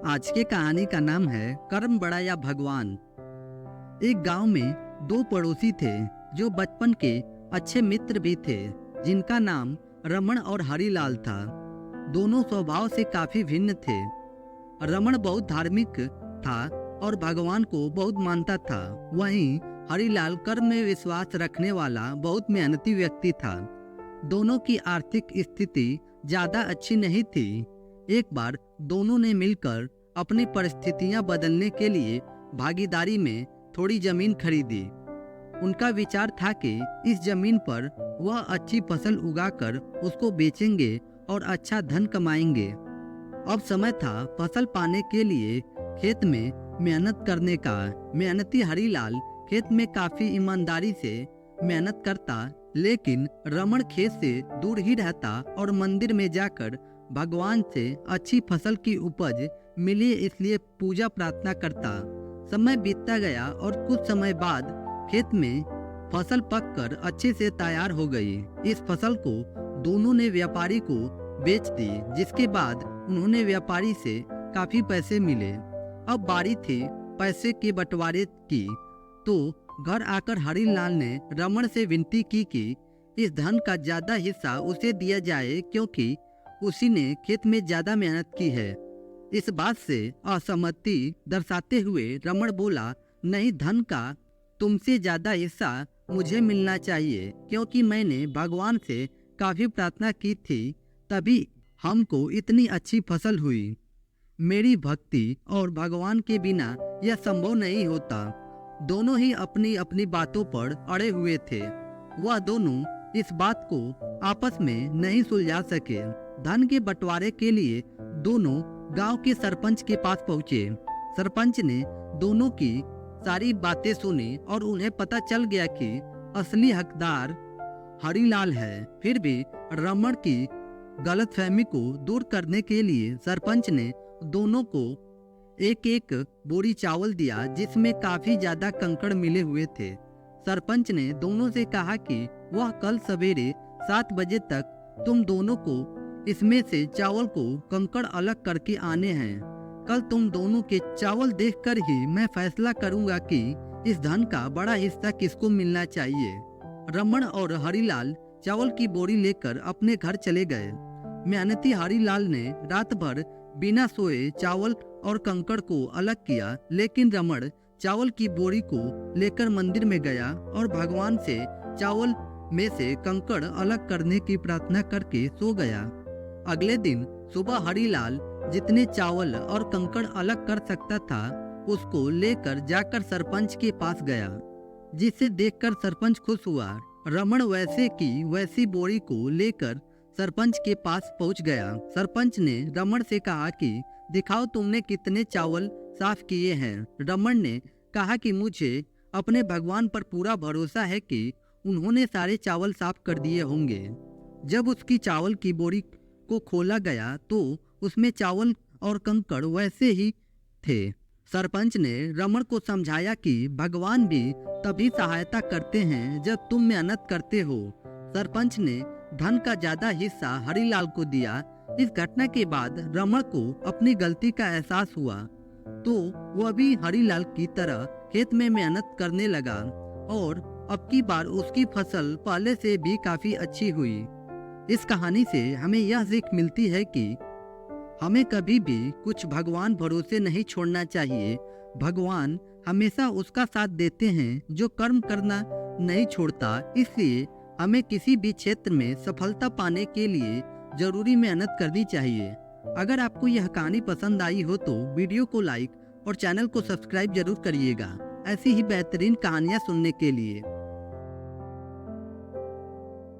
आज की कहानी का नाम है कर्म बड़ा या भगवान। एक गांव में दो पड़ोसी थे जो बचपन के अच्छे मित्र भी थे, जिनका नाम रमन और हरिलाल था। दोनों स्वभाव से काफी भिन्न थे। रमन बहुत धार्मिक था और भगवान को बहुत मानता था। वहीं हरिलाल कर्म में विश्वास रखने वाला बहुत मेहनती व्यक्ति था। दोनों की आर्थिक स्थिति ज्यादा अच्छी नहीं थी। एक बार दोनों ने मिलकर अपनी परिस्थितियां बदलने के लिए भागीदारी में थोड़ी जमीन खरीदी। उनका विचार था कि इस जमीन पर वह अच्छी फसल उगाकर उसको बेचेंगे और अच्छा धन कमाएंगे। अब समय था फसल पाने के लिए खेत में मेहनत करने का। मेहनती हरिलाल खेत में काफी ईमानदारी से मेहनत करता, लेकिन रमन खेत से दूर ही रहता और मंदिर में जाकर भगवान से अच्छी फसल की उपज मिले इसलिए पूजा प्रार्थना करता। समय बीतता गया और कुछ समय बाद खेत में फसल पककर अच्छे से तैयार हो गई। इस फसल को दोनों ने व्यापारी को बेच दी, जिसके बाद उन्होंने व्यापारी से काफी पैसे मिले। अब बारी थी पैसे के बंटवारे की, तो घर आकर हरिलाल ने रमन से विनती की कि इस धन का ज्यादा हिस्सा उसे दिया जाए, क्योंकि उसी ने खेत में ज्यादा मेहनत की है। इस बात से असहमति दर्शाते हुए रमन बोला, नहीं, धन का तुमसे ज्यादा हिस्सा मुझे मिलना चाहिए, क्योंकि मैंने भगवान से काफी प्रार्थना की थी, तभी हमको इतनी अच्छी फसल हुई। मेरी भक्ति और भगवान के बिना यह संभव नहीं होता। दोनों ही अपनी अपनी बातों पर अड़े हुए थे। वह दोनों इस बात को आपस में नहीं सुलझा सके। धन के बंटवारे के लिए दोनों गांव के सरपंच के पास पहुंचे। सरपंच ने दोनों की सारी बातें सुनी और उन्हें पता चल गया कि असली हकदार हरिलाल है। फिर भी रमन की गलतफहमी को दूर करने के लिए सरपंच ने दोनों को एक एक बोरी चावल दिया, जिसमें काफी ज्यादा कंकड़ मिले हुए थे। सरपंच ने दोनों से कहा कि वह कल सवेरे 7 बजे तक तुम दोनों को इसमें से चावल को कंकड़ अलग करके आने हैं। कल तुम दोनों के चावल देखकर ही मैं फैसला करूंगा कि इस धन का बड़ा हिस्सा किसको मिलना चाहिए। रमन और हरिलाल चावल की बोरी लेकर अपने घर चले गए। मेहनती हरिलाल ने रात भर बिना सोए चावल और कंकड़ को अलग किया, लेकिन रमन चावल की बोरी को लेकर मंदिर में गया और भगवान से चावल में से कंकड़ अलग करने की प्रार्थना करके सो गया। अगले दिन सुबह हरिलाल जितने चावल और कंकड़ अलग कर सकता था उसको लेकर जाकर सरपंच के पास गया, जिसे देखकर सरपंच खुश हुआ। रमन वैसे की वैसी बोरी को लेकर सरपंच के पास पहुंच गया। सरपंच ने रमन से कहा कि दिखाओ तुमने कितने चावल साफ किए हैं। रमन ने कहा कि मुझे अपने भगवान पर पूरा भरोसा है कि उन्होंने सारे चावल साफ कर दिए होंगे। जब उसकी चावल की बोरी को खोला गया तो उसमें चावल और कंकड़ वैसे ही थे। सरपंच ने रमन को समझाया कि भगवान भी तभी सहायता करते हैं जब तुम मेहनत करते हो। सरपंच ने धन का ज्यादा हिस्सा हरिलाल को दिया। इस घटना के बाद रमन को अपनी गलती का एहसास हुआ, तो वह भी हरिलाल की तरह खेत में मेहनत करने लगा और अब की बार उसकी फसल पहले से भी काफी अच्छी हुई। इस कहानी से हमें यह सीख मिलती है कि हमें कभी भी कुछ भगवान भरोसे नहीं छोड़ना चाहिए। भगवान हमेशा उसका साथ देते हैं जो कर्म करना नहीं छोड़ता। इसलिए हमें किसी भी क्षेत्र में सफलता पाने के लिए जरूरी मेहनत करनी चाहिए। अगर आपको यह कहानी पसंद आई हो तो वीडियो को लाइक और चैनल को सब्सक्राइब जरूर करिएगा, ऐसी ही बेहतरीन कहानियाँ सुनने के लिए।